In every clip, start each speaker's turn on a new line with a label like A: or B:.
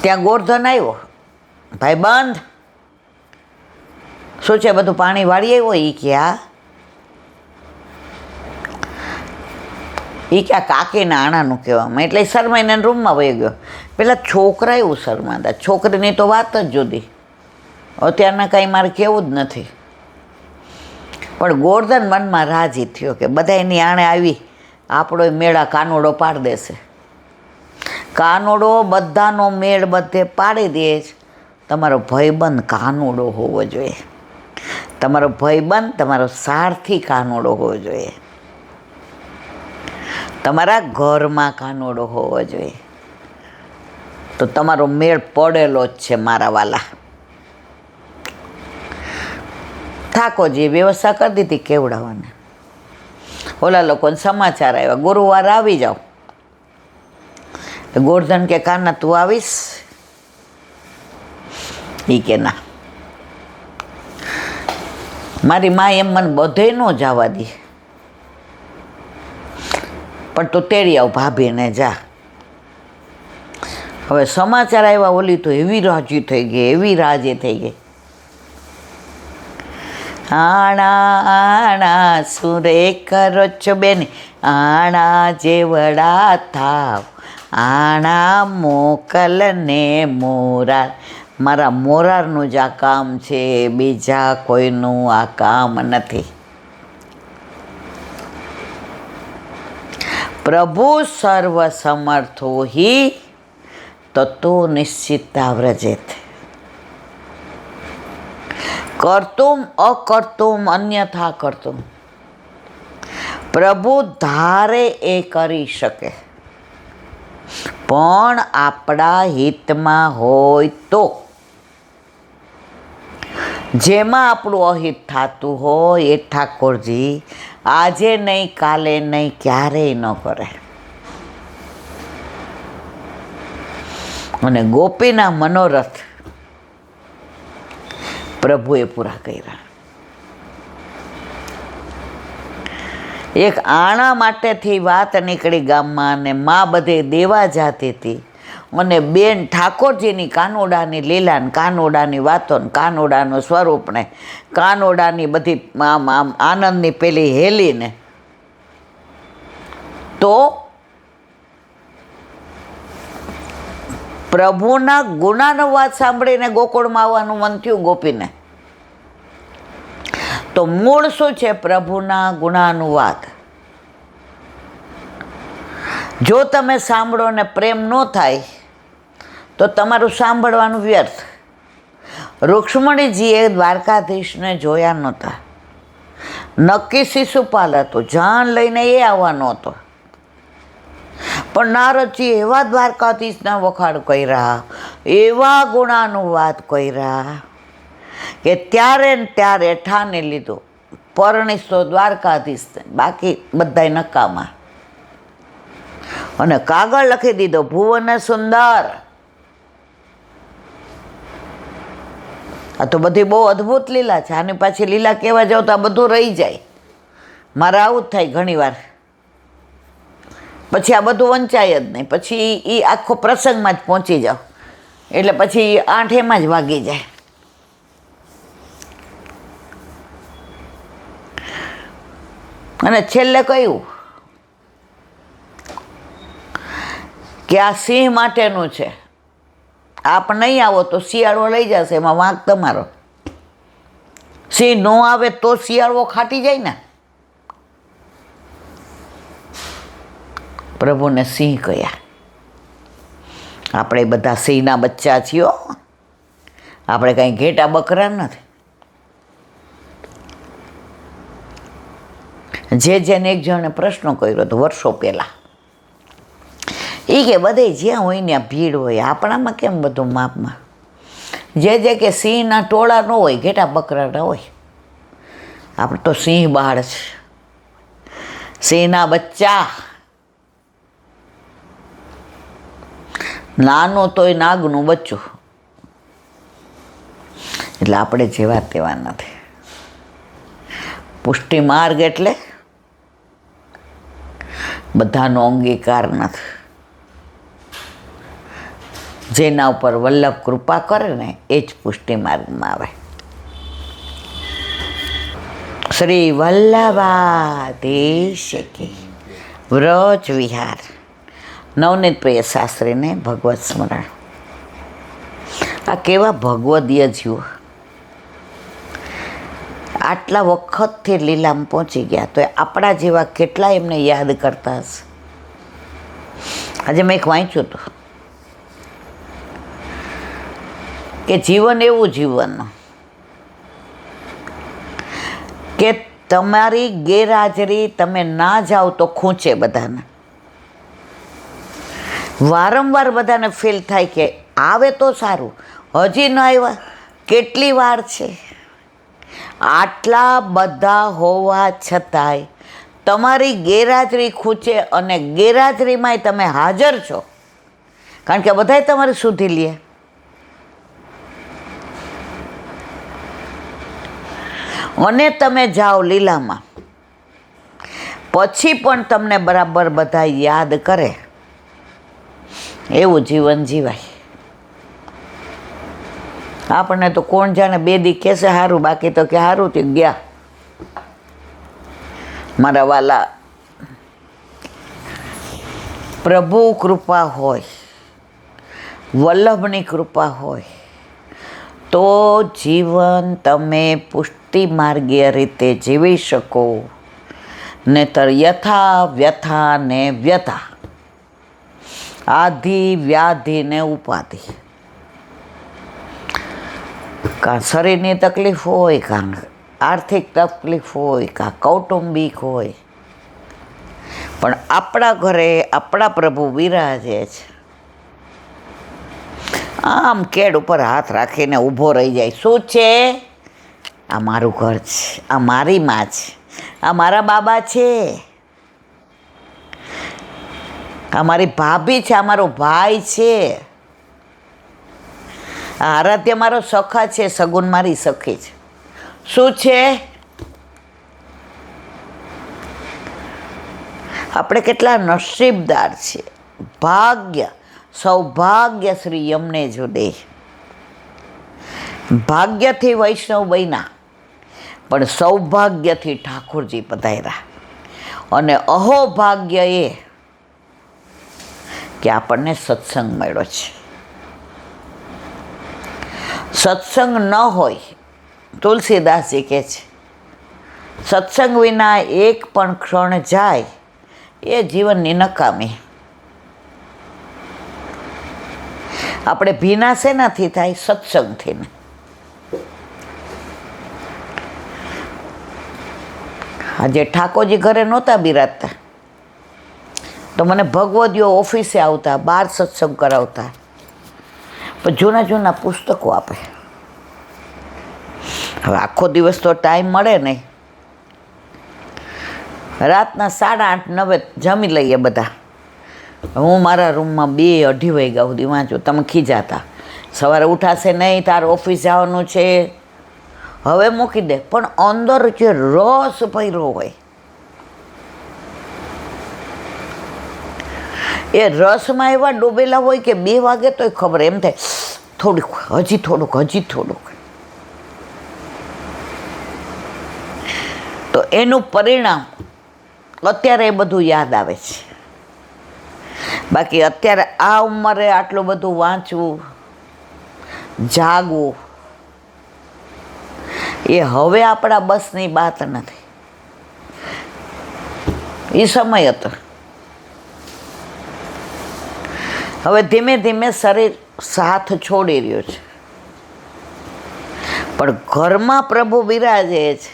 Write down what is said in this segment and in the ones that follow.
A: ત્યાં ગોરધન આવ્યો, ભાઈ બંધ શું છે બધું પાણી વાળી આવ્યો? એ ક્યાં કાકીના આણાનું કહેવામાં, એટલે શરમાઈને રૂમમાં વહી ગયો. પેલા છોકરા એવું શરમાતા, છોકરીની તો વાત જ જુદી. અત્યારના કાંઈ મારે કહેવું જ નથી. પણ ગોરધન મનમાં રાજી થયો કે બધા એની આણે આવી આપણો મેળા કાનોડો પાડી દેશે. કાનોડો બધાનો મેળ બધે પાડી દે છે. તમારો ભાઈબંધ કાનોડો હોવો જોઈએ, તમારો ભાઈબંધ તમારો સારથી કાનોડો હોવો જોઈએ, તમારા ઘરમાં કાનોડો હોવો જોઈએ. તો તમારો મેળ પડેલો જ છે મારા વાલા. ઠાકોરજીએ વ્યવસ્થા કરી દીધી કેવડાવવાને. ઓલા લોકોને સમાચાર આવ્યા, ગુરુવાર આવી જાઓ. ગોરધન કે કાના તું આવીશ? એ કે ના, મારી મા એમ મને બધે ન જવા દે, પણ તું તેડી આવ ભાભીને જા. હવે સમાચાર આવ્યા, ઓલી તો એવી રાજી થઈ ગઈ, એવી રાજી થઈ ગઈ. આણા આણા સુરે કરો છો બેન, આણા જેવડા થાવ, આણા મોકલને મોરાર. મારા મોરારનું જ આ કામ છે, બીજા કોઈનું આ કામ નથી. પ્રભુ સર્વ સમર્થો હિ તતો નિશ્ચિતા વ્રજેત. કર્તુમ અકર્તુમ અન્યથા કર્તુમ. પ્રભુ ધારે એ કરી શકે, પણ આપણા હિતમાં હોય તો. જેમાં આપણું અહિત થતું હોય એ ઠાકોરજી આજે નહીં, કાલે નહીં, ક્યારેય ન કરે. અને ગોપીના મનોરથ પ્રભુએ પૂરા કર્યા. એક આણા માટેથી વાત નીકળી ગામમાં, અને મા બધે દેવા જાતી હતી. અને બેન ઠાકોરજીની કાનોડાની લીલા ને કાનોડાની વાતો ને કાનોડાનું સ્વરૂપ ને કાનોડાની બધી આમ આમ આનંદની પેલી હેલીને, તો પ્રભુના ગુણાનુવાદ સાંભળીને ગોકુળમાં આવવાનું મન થયું ગોપીને. તો મૂળ શું છે? પ્રભુના ગુણાનુવાદ. જો તમે સાંભળો ને પ્રેમ ન થાય તો તમારું સાંભળવાનું વ્યર્થ. રૂક્ષ્મણીજીએ દ્વારકાધીશને જોયા નહોતા. નક્કી શિશુપાલ હતો, જાન લઈને એ આવવાનો હતો. પણ નારદજી એવા દ્વારકાધીશના વખાણ કર્યા, એવા ગુણાનુવાદ કર્યા કે ત્યારે ને ત્યારે ઠાની લીધું પરણીશ તો દ્વારકાધીશને, બાકી બધાય નકામા. અને કાગળ લખી દીધો ભુવન સુંદર. આ તો બધી બહુ અદ્ભુત લીલા છે. આની પાછી લીલા કહેવા જાવ તો આ બધું રહી જાય. મારે આવું જ થાય ઘણી વાર. પછી આ બધું વંચાય જ નહીં. પછી એ આખો પ્રસંગમાં જ પહોંચી જાઓ એટલે પછી આઠેમાં જ વાગી જાય. અને છેલ્લે કહ્યું કે આ સિંહ માટેનું છે, આપ નહીં આવો તો શિયાળો લઈ જશે, એમાં વાંક તમારો. સિંહ ન આવે તો શિયાળો ખાટી જાય ને. પ્રભુને સિંહ કહ્યા. આપણે બધા સિંહના બચ્ચા છીએ, આપણે કાંઈ ઘેટા બકરા નથી. જેને એક જણે પ્રશ્ન કર્યો હતો વર્ષો પહેલાં, એ કે બધે જ્યાં હોય ત્યાં ભીડ હોય, આપણામાં કેમ બધું માપમાં? જે કે સિંહના ટોળા ન હોય, ઘેટા બકરાના હોય. આપણે તો સિંહ બાળ છે, સિંહના બચ્ચા. નાનું તોય નાગનું બચ્ચું. એટલે આપણે જેવા તેવા નથી. પુષ્ટિ માર્ગ એટલે બધાનો અંગીકાર નથી. જેના ઉપર વલ્લભ કૃપા કરે ને એ જ પુષ્ટિ માર્ગમાં આવે. શ્રી વલ્લભાધીશ કી વ્રજ વિહાર. નવનીત પ્રિય શાસ્ત્રીને ભગવત સ્મરણ. આ કેવા ભગવદીય જીવો આટલા વખતથી લીલામ પહોંચી ગયા તો આપણા જેવા કેટલા એમને યાદ કરતા હશે. આજે મેં એક વાંચ્યું હતું કે જીવન એવું જીવન કે તમારી ગેરહાજરી તમે ના જાઓ તો ખૂંચે બધાને. વારંવાર બધાને ફીલ થાય કે આવે તો સારું, હજી ન આવ્યા, કેટલી વાર છે. આટલા બધા હોવા છતાંય તમારી ગેરહાજરી ખૂંચે અને ગેરહાજરીમાંય તમે હાજર છો, કારણ કે બધાય તમારે સુધી લે. અને તમે જાઓ લીલામાં, પછી પણ તમને બરાબર બધા યાદ કરે, એવું જીવન જીવાય. આપણને તો કોણ જાણે 2 દી કહેશે સારું, બાકી તો કે સારું તે ગયા. મારા વાલા, પ્રભુ કૃપા હોય, વલ્લભની કૃપા હોય તો જીવન તમે પુષ્ટિ માર્ગીય રીતે જીવી શકો. નહીતર યથા વ્યથા ને વ્યથા, આધિ વ્યાધિ ને ઉપાધિ, કાં શરીરની તકલીફ હોય, કાં આર્થિક તકલીફ હોય, કાં કૌટુંબિક હોય, પણ આપણા ઘરે આપણા પ્રભુ બિરાજે છે. આમ કેડ ઉપર હાથ રાખીને ઊભો રહી જાય. શું છે? આ મારું ઘર છે, આ મારી માં છે, આ મારા બાબા છે, આ મારી ભાભી છે, આ મારો ભાઈ છે, આ આરાધ્ય મારો સખા છે, સગુન મારી સખી છે. શું છે? આપણે કેટલા નસીબદાર છીએ. ભાગ્ય સૌભાગ્ય શ્રી યમને જુદે. ભાગ્યથી વૈષ્ણવ બન્યા, પણ સૌભાગ્યથી ઠાકોરજી પધાર્યા. અને અહોભાગ્ય એ કે આપણને સત્સંગ મળ્યો છે. સત્સંગ ન હોય, તુલસીદાસજી કહે છે, સત્સંગ વિના એક પણ ક્ષણ જાય એ જીવનની નકામી. આપણે ભીના શેનાથી થાય? સત્સંગથી ને. આજે ઠાકોરજી ઘરે નહોતા બિરાજતા તો મને ભગવદીઓ ઓફિસે આવતા, બહાર સત્સંગ કરાવતા, પણ જૂના જૂના પુસ્તકો આપે. હવે આખો દિવસ તો ટાઈમ મળે નહીં. રાતના 8:30-9 જમી લઈએ બધા. હું મારા રૂમમાં 2-2:30 વાગ્યા સુધી વાંચું. તમે ખીજાતા, સવારે ઉઠાશે નહીં, તારે ઓફિસ જવાનું છે, હવે મૂકી દે. પણ અંદર જે રસ ભર્યો હોય, એ રસમાં એવા ડૂબેલા હોય કે 2 વાગે તોય ખબર એમ થાય થોડુંક, હજી થોડુંક, હજી થોડુંક. તો એનું પરિણામ અત્યારે એ બધું યાદ આવે છે. બાકી અત્યારે આ ઉંમરે આટલું બધું વાંચવું, જાગવું, એ હવે આપણા બસની વાત નથી. એ સમય હતો. હવે ધીમે ધીમે શરીર સાથ છોડી રહ્યું છે, પણ ઘરમાં પ્રભુ બિરાજે છે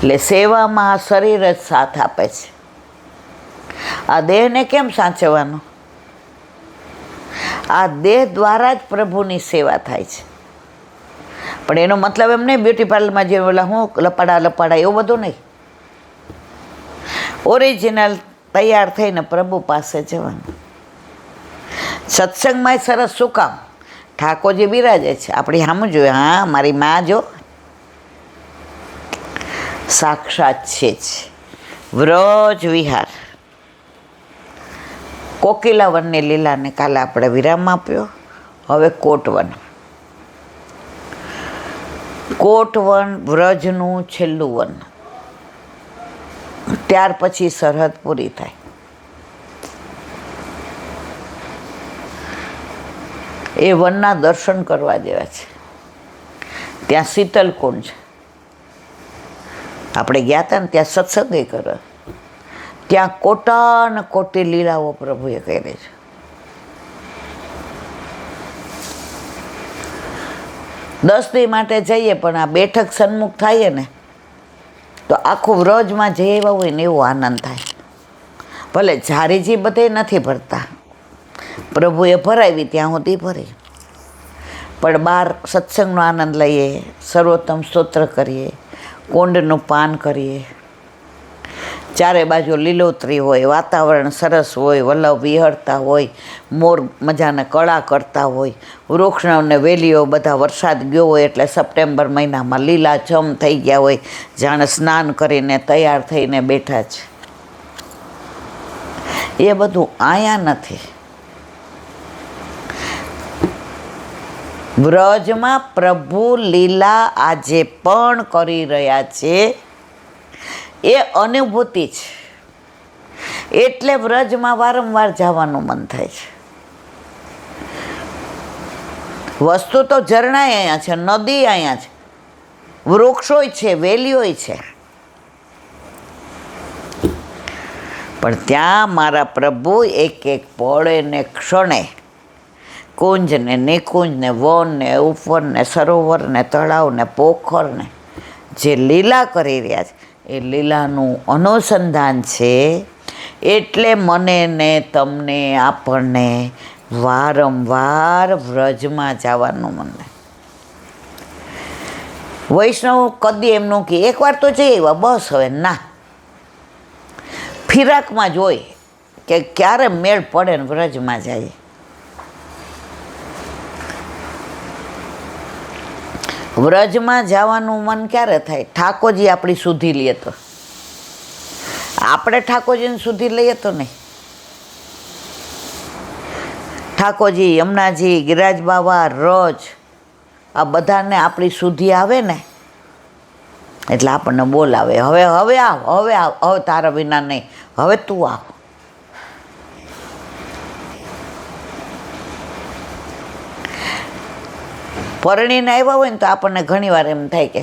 A: એટલે સેવામાં શરીર જ સાથ આપે છે. આ દેહને કેમ સાચવવાનો? આ દેહ દ્વારા જ પ્રભુની સેવા થાય છે. પણ એનો મતલબ એમ નહીં બ્યુટી પાર્લરમાં જે ઓલા હું લપાડા એવું બધું નહીં. ઓરિજિનલ તૈયાર થઈને પ્રભુ પાસે જવાનું. સત્સંગમાં સરસ શું કામ? ઠાકોરજી બિરાજે છે, આપણી સામું જોઈએ. હા, મારી મા જો સાક્ષાત છે જ. વ્રજ વિહાર કોકિલા વનની લીલાને કાલે આપણે વિરામ આપ્યો. હવે કોટવન. કોટવન વ્રજનું છેલ્લું વન. ત્યાર પછી સરહદ પૂરી થાય. એ વનના દર્શન કરવા જેવા છે. ત્યાં શીતલકુંડ છે. આપણે ગયા હતા ને ત્યાં સત્સંગ કરવા. ત્યાં કોટાન કોટી લીલાઓ પ્રભુએ કરી છે. દસ દી માટે જઈએ પણ આ બેઠક સન્મુખ થાય ને તો આખું વ્રજમાં જઈ એવા હોય ને એવો આનંદ થાય. ભલે ઝારીજી બધે નથી ભરતા, પ્રભુએ ભરાવી ત્યાં સુધી ભરી, પણ બહાર સત્સંગનો આનંદ લઈએ, સર્વોત્તમ સ્તોત્ર કરીએ, કુંડનું પાન કરીએ, ચારે બાજુ લીલોતરી હોય, વાતાવરણ સરસ હોય, વલ્લભ વિહરતા હોય, મોર મજાના કળા કરતા હોય, વૃક્ષને વેલીઓ બધા વરસાદ ગયો હોય એટલે સપ્ટેમ્બર મહિનામાં લીલાછમ થઈ ગયા હોય, જાણે સ્નાન કરીને તૈયાર થઈને બેઠા છે. એ બધું અહીંયા નથી. વ્રજમાં પ્રભુ લીલા આજે પણ કરી રહ્યા છે એ અનુભૂતિ છે. એટલે વ્રજમાં વારંવાર જવાનું મન થાય છે. વસ્તુ તો ઝરણાય અહીંયા છે, નદી અહીંયા છે, વૃક્ષોય છે, વેલીઓય છે, પણ ત્યાં મારા પ્રભુ એક એક પળે ને ક્ષણે કુંજ ને નિકુંજ ને વન ને ઉપવન ને સરોવર ને તળાવ ને પોખર ને જે લીલા કરી રહ્યા છે એ લીલાનું અનુસંધાન છે. એટલે મને ને તમને આપણને વારંવાર વ્રજમાં જવાનું મને. વૈષ્ણવ કદી એમનું કે એકવાર તો જઈ આવ્યા બસ, હવે ના, ફિરાકમાં જોઈ કે ક્યારે મેળ પડે ને વ્રજમાં જાય. વ્રજમાં જવાનું મન ક્યારે થાય? ઠાકોરજી આપણી સુધી લઈએ તો. આપણે ઠાકોરજીને સુધી લઈએ તો નહીં. ઠાકોરજી, યમુનાજી, ગિરિરાજ બાબા, રજ, આ બધાને આપણી સુધી આવે ને એટલે આપણને બોલાવે, હવે હવે આવ, હવે આવ, હવે તારા વિના નહીં, હવે તું આવ. પરણીને આવ્યા હોય ને તો આપણને ઘણી વાર એમ થાય કે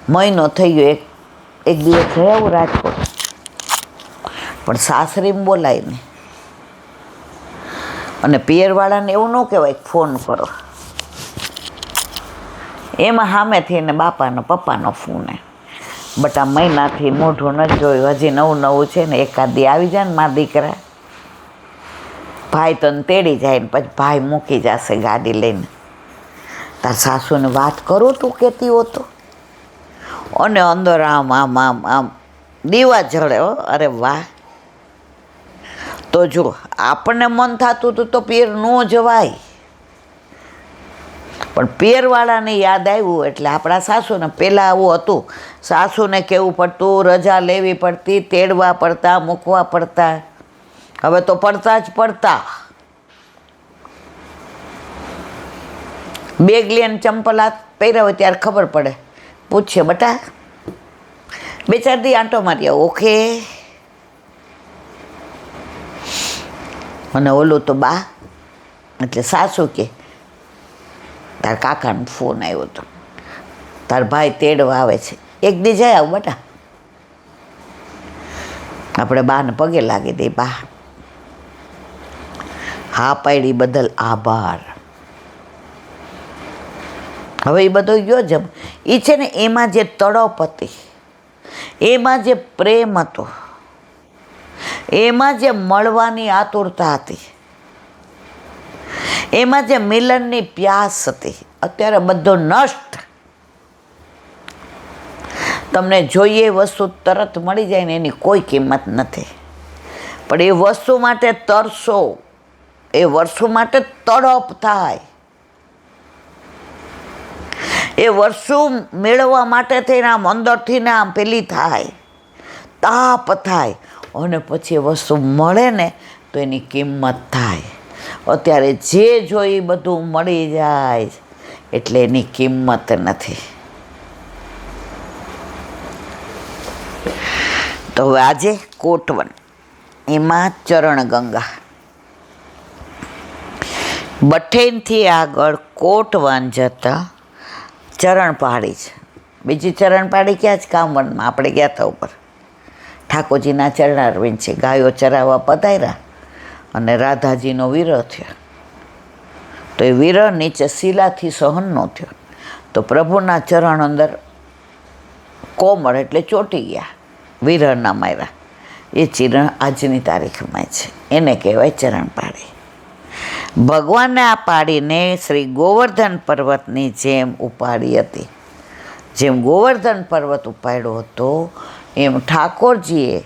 A: મહિનો થઈ ગયો, એક દિવસ રહેવું રાજકોટ, પણ સાસરીમાં બોલાય ને. અને પિયરવાળાને એવું ન કહેવાય ફોન કરો, એમાં સામેથી ને બાપાનો પપ્પાનો ફોન. બટ આ મહિનાથી મોઢું ન જોયું, હજી નવું નવું છે ને, એકાદ દી આવી જાય ને મારા દીકરા, ભાઈ તને તેડી જાય ને પછી ભાઈ મૂકી જશે ગાડી લઈને. તાર સાસુને વાત કરું તું કહેતી હોતો, અને અંદર આમ આમ આમ આમ દીવા જળે. અરે વાહ! તો જો આપણને મન થતું હતું તો પિયર ન જવાય, પણ પિયરવાળાને યાદ આવ્યું એટલે આપણા સાસુને, પહેલાં આવું હતું, સાસુને કહેવું પડતું, રજા લેવી પડતી, તેડવા પડતા, મૂકવા પડતા. હવે તો પડતા જ પડતા. બેગ લઈને ચંપલ હાથ પહેર્યા હોય ત્યારે ખબર પડે, પૂછે બટા 2-4 દી આંટો મારી આવો, ઓકે. અને ઓલું તો બા એટલે સાસુ કે તાર કાકાનો ફોન આવ્યો હતો, તાર ભાઈ તેડવા આવે છે, એક દી જાય આવ બટા. આપણે બાને પગે લાગી દઈએ, બા હા પાડી બદલ આભાર. હવે એ બધો ગયો જમ. એ છે ને એમાં જે તડપ હતી, એમાં જે પ્રેમ હતો, એમાં જે મળવાની આતુરતા હતી, એમાં જે મિલનની પ્યાસ હતી, અત્યારે બધો નષ્ટ. તમને જોઈએ એ વસ્તુ તરત મળી જાય ને એની કોઈ કિંમત નથી, પણ એ વસ્તુ માટે તરસો, એ વસ્તુ માટે તડપ થાય, એ વસ્તુ મેળવવા માટે થઈને આમ અંદરથી ને આમ પેલી થાય, તાપ થાય, અને પછી એ વસ્તુ મળે ને તો એની કિંમત થાય. અત્યારે જે જોઈ બધું મળી જાય એટલે એની કિંમત નથી. તો હવે આજે કોટવન, એમાં ચરણગંગા. બઠેનથી આગળ કોટવન જતાં ચરણપાળી છે. બીજી ચરણપાળી ક્યાં જ કામવનમાં આપણે ગયા હતા ઉપર. ઠાકોરજીના ચરણારવિંદ છે. ગાયો ચરાવવા પધાર્યા અને રાધાજીનો વિરહ થયો. તો એ વિરહ નીચે શિલાથી સહન ન થયો, તો પ્રભુના ચરણ અંદર કોમળ એટલે ચોંટી ગયા, વિરહના માર્યા. એ ચિરણ આજની તારીખમાં છે, એને કહેવાય ચરણપાળી. ભગવાને આ પાડીને શ્રી ગોવર્ધન પર્વતની જેમ ઉપાડી હતી. જેમ ગોવર્ધન પર્વત ઉપાડ્યો હતો એમ ઠાકોરજીએ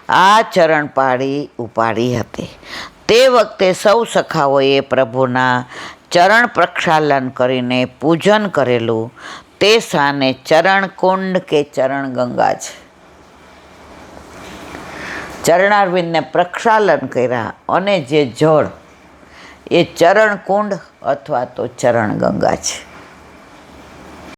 A: આ ચરણપાળી ઉપાડી હતી. તે વખતે સૌ સખાઓએ પ્રભુના ચરણ પ્રક્ષાલન કરીને પૂજન કરેલું. તે સ્થાને ચરણકુંડ કે ચરણગંગા છે. ચરણારવિંદને પ્રક્ષાલન કર્યા અને જે જળ એ ચરણકુંડ અથવા તો ચરણગંગા છે.